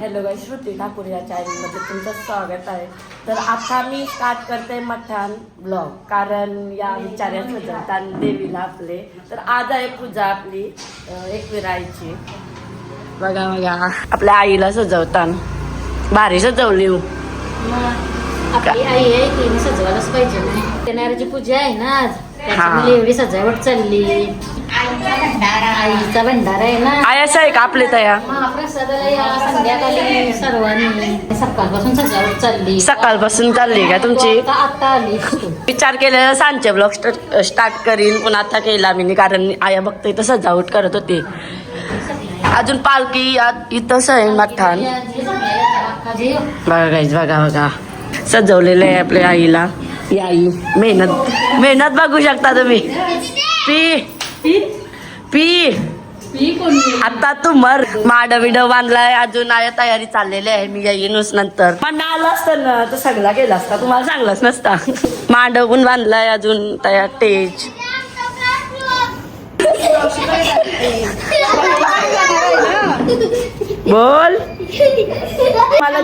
Hello गाईस, श्रुती ठाकूर या चॅनलमध्ये तुमचं स्वागत आहे. तर आता मी स्टार्ट करते मठान ब्लॉग, कारण या विचार्या सजवतात देवीला आपले. तर आज आहे पूजा आपली एकविराईची. बघा बघा आपल्या आईला सजवतात, भारी सजवली. आपली आई आहे, तिने सजवायलाच पाहिजे ना. सत्यनारायणाची पूजा आहे ना आज, त्याच्यामुळे एवढी सजावट चालली. आईचा भंडारा आहे ना. आई असं आहे का आपले तया महाप्रसादाला या संध्याकाळी सर्वांनी सकाळपासून सजावट चालली. सकाळपासून चालली का तुमची? आता आली. विचार केलेला सांजचे ब्लॉग स्टार्ट करीन, पण आता केला मी, कारण आया बघता इथं सजावट करत होती. अजून पालखी इथंच आहे मठान. बघा गाईज, बघा बघा सजवलेलं आहे आपल्या आईला. ही आई मेहनत बघू शकता तुम्ही. पी आता तू मर. माड बिड बांधलाय, अजून आया तयारी चाललेली आहे. मी येईनच नंतर. पण आलं असतं ना तर सगळा केला असता, तुम्हाला सांगलंच नसता. मांडव पण बांधलाय, अजून तयार टेज. बोल.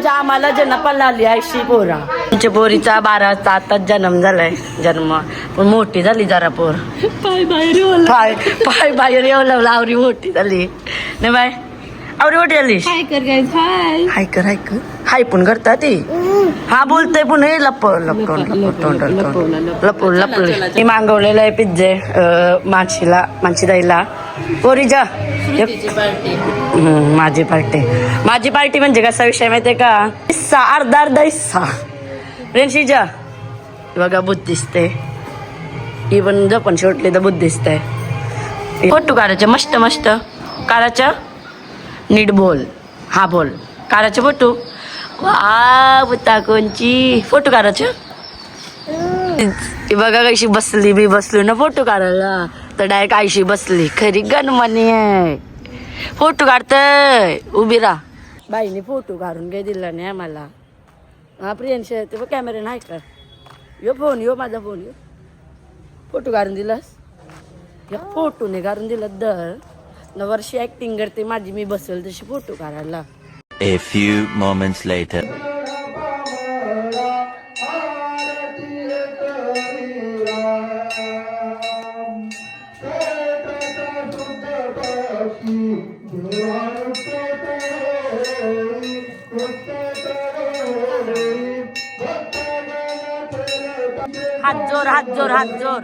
आम्हाला जन्म आली आयशी पोरा. तुमच्या पोरीचा 12 आताच जन्म झालाय. जन्म पण मोठी झाली जरा पोर. पाय बाहेर येऊ लावला. आवरी मोठी झाली नाही बाय, आवरी मोठी झाली. हाय कर हाय पण करता ती. हा बोलते पण हे लपवून मी मागवलेलं आहे पिझ्झे मानशी द्यायला पोरीच्या. माझी पार्टी म्हणजे कसा विषय माहितीये का? हिस्सा अर्धा हिस्सा रेन्शीजा. बघा बुद्धिस्ट आहे ही, पण जपण शेवटली तर बुद्धिस्ट आहे. फोटो काढायचे मस्त काढायच्या. नीट बोल. हा बोल. काढायचे फोटो. वा बुता कोणची फोटो काढायचे. बघा कशी बसली. मी बसलो ना फोटो काढायला, तर डायरेक्ट आईशी बसली. खरी गणमणी आहे. फोटो काढतय उभी राहा. बाईने फोटो काढून काही दिला नाही आम्हाला. हा प्रियांश ते बघ कॅमेरा नाही का? यो माझा फोन. फोटो काढून दिलास? या फोटोने काढून दिला. दर न वर्षी ऍक्टिंग करते माझी, मी बसेल तशी फोटो काढायला. A few moments later. हात जोर.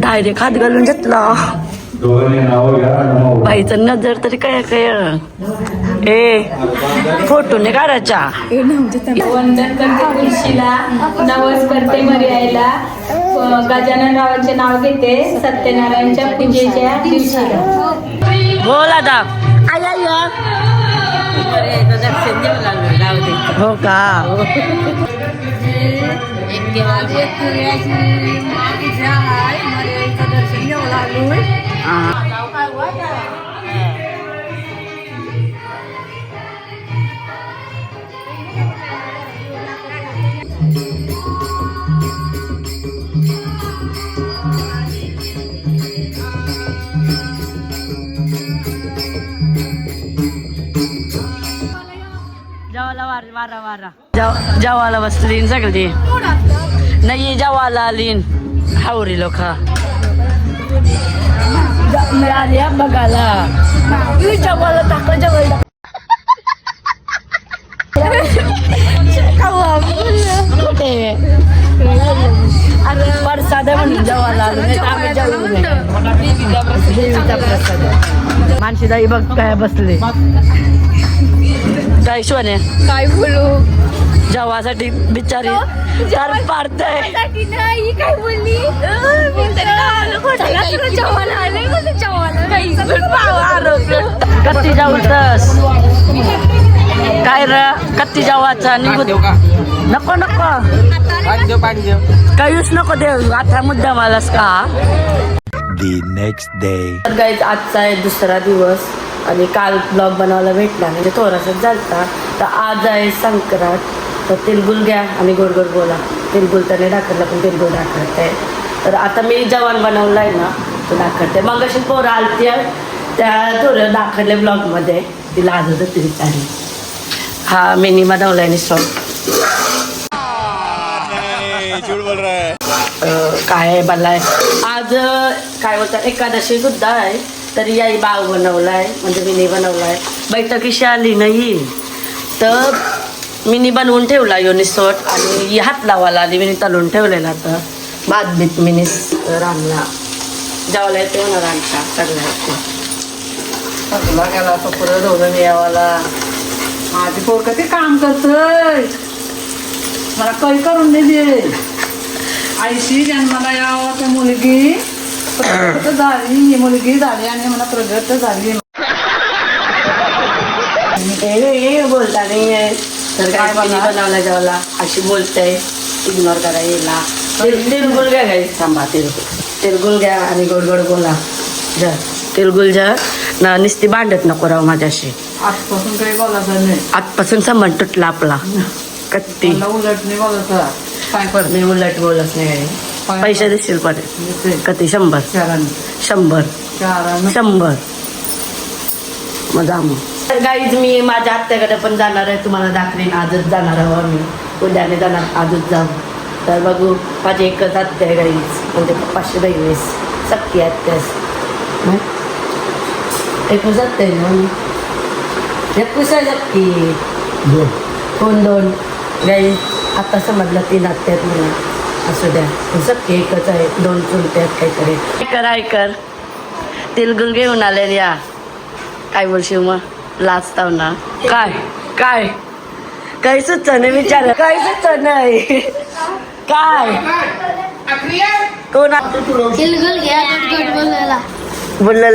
डायरेक्ट हात घालून घेतला. बाईचं नजर तरी काय ए फोटोने काढायच्या. वंदन करते तुळशीला, नवस करते मर्यायला, गजाननरावांचे नाव घेते सत्यनारायणच्या पूजेच्या दिवशीला. बोल आता. हो का? जेवायला बसलीन सगळी. नाही जेवायला लीन हावरी लोक आल्या बघायला. जेवायला टाका अरे प्रसाद म्हणून जेवायला आलो. आम्ही जेवू देवीचा प्रसाद. मानशी दाई बघ काय बसले. काय शिवाने काय बोलू? जेवासाठी बिचारी चार पाडतय. काय बोलली? कत्ती जाऊतस काय र? कत्ती जावाचा निघू नको नको काहीच नको देऊ आता मुद्दा मलाच का. The next day. तर गाईज आजचा आहे दुसरा दिवस आणि काल ब्लॉग बनवायला भेटला म्हणजे थोडासाच झालता. तर आज आहे संक्रांत. तर तिळगुळ घ्या आणि गोड गोड बोला. तिळगुळ त्याने दाखवला पण तिळगुळ दाखवते. तर आता मी जेवण बनवलं आहे ना तो दाखवते. मग अशी पोरं आलती त्या थोडं दाखवले ब्लॉगमध्ये. तिला आजच होती विचारली. हा मिनी बनवला आहे निसॉ काय आहे बल्लाय आज काय बोलतात एकादशी सुद्धा आहे. तरी याही बाव बनवलाय म्हणजे मिनी बनवलाय. बैठकीशी आली नाही तर मिनी बनवून ठेवला योनिसोट आणि हात लावायला आली. मिनी तलून ठेवलेला तर भात बीत मिनी रामला जेवायला येते होणार आमच्या सगळ्या गेला तो पुढे दोघं यावाला. माझी पोर कधी काम करतय मला काही करून दे दे. आईशी जन्माला यावं त्या मुलगी प्रगत झाली मुलगी झाली आणि मला प्रगत झाली. बोलता नाही तर काय बनवला जेवायला अशी बोलते. इग्नोर करा येला. तिळगुळ घ्या गाई थांबा. तिळगुळ घ्या आणि गोड गोड बोला. जा तिळगुळ जा ना नुसती भांडत नको राव माझ्याशी. आजपासून काही बोलायचं नाही. आजपासून संबंध तुटला आपला कत्ती. मला उलट नाही बोलायचं. काय कर मी उलट बोलत नाही. पैसे देशील परत कधी 100 100 100 मग जा मग. तर गाईज मी माझ्या आत्याकडे पण जाणार आहे. तुम्हाला दाखवीन. आजच जाणार आहोत आम्ही. उद्याने जाणार आजच जाऊ. तर बघू माझी एकच आत्या आहे गाईज म्हणजे 522 सक्की आत्यास एकच आत्या आहे म्हणून एकूच आहे सक्की. कोण 2 गाई आता समजलं 3 आत्या आहेत मला. असू द्या पण सक्की एकच आहे. 2 चुलते आहेत काहीतरी. ऐकर तिळगुळ घेऊन आले या. काय बोलशील मग लाजताव ना. काय काय काही सुचत नाही विचार. काही सुचत नाही काय कोण तिळगुळ घ्या गोड बोलायला. बोलला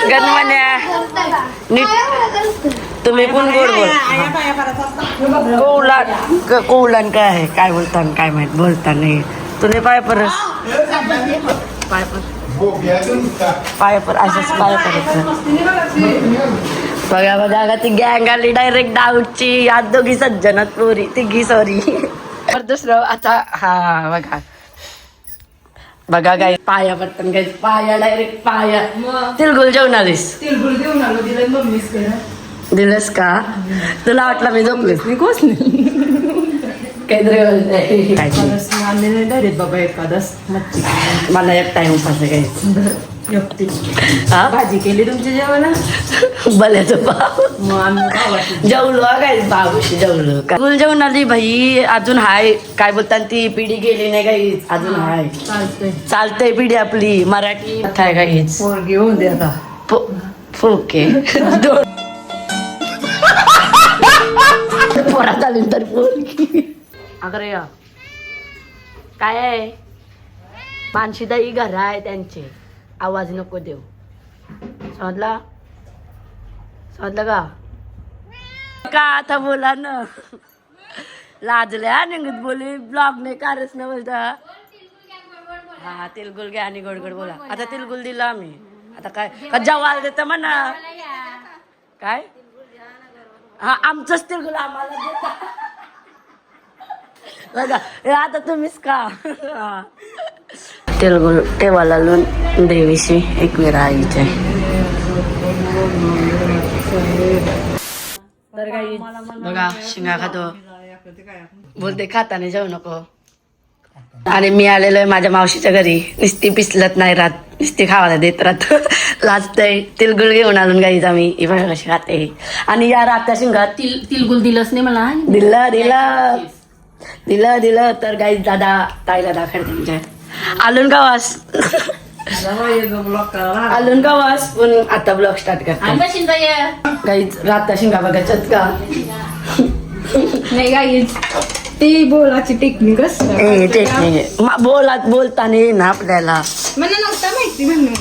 गणमन्या नीट तुम्ही पण गोड बोल. कोवलान काय आहे काय बोलताना काय माहित बोलता नाही. तुला पाय परस पाय पर असंच पाय परत बघा बघा ती गँग आली डायरेक्ट डाऊटची. आज दोघी सज्जनात पोरी तिघी सॉरी. दुसरं आता हा बघा बघा काय पाया पडतात काय पाया डायरेक्ट पाया. तिळगुळ जेवण आलीस. तिळगुळ देऊन आलो दिलं मम्मीच दिलंस का. तुला वाटलं मी झोपलीस मी कोच नाही काहीतरी मानले बाबा एखादस मच्छी मला एक टाइम उपास घ्यायचं. हा भाजी केली तुमच्या जेवायला भल्याचं पाव जेवलो काय बाबूशी जेवलो गुल जेवण आली भाई. अजून हाय काय बोलतात ती पिढी गेली नाही काही अजून हाय. चालतंय पिढी आपली मराठी आहे काहीच. पोरगी होऊन दे आता. फुके पोरात आली तर पोरगी अगरे काय आहे. मानशीदाई घर आहे त्यांचे. आवाज नको देऊ. समजला का आता बोला ना. लाजल्या निघत बोली ब्लॉग नाही कारच न बोलता. हा तिळगुळ घ्या आणि गोड गोड बोला. आता तिळगुळ दिला आम्ही. आता काय का जवाल देत म्हणा काय. हा आमचंच तिळगुळ आम्हाला देता बघा आता तुम्हीच का. तिळगुळ तेव्हाला लोन देवीशी एकवीरा आईचे. तर काही बघा शिंगा खातो बोलते खाताने जाऊ नको. आणि मी आलेलो आहे माझ्या मावशीच्या घरी. नुसती पिसलत नाही राहत नुसती खावायला देत राहत लाजतंय. तिळगुळ घेऊन आलो गाईज आम्ही. इव्हा कशी खाते. आणि या रात्या शिंगात तिळगुळ दिलंच नाही मला. दिलं तर गाईज दादा ताईला दाखल त्यांच्या आलून गावास आलून गावास पण आता ब्लॉग स्टार्ट करतो. गाईज रात्या शिंगा बघायच्यात का नाही गाईज ती बोलाची टेक्निक टेक्निक बोलताना ना आपल्याला मला नव्हता माहिती म्हणून.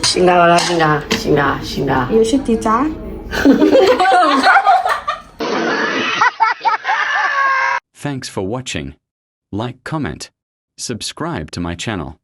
शिंगावाला शिंगा शिंगा शिंगा यो शेतीचा Thanks for watching. Like, comment, subscribe to my channel.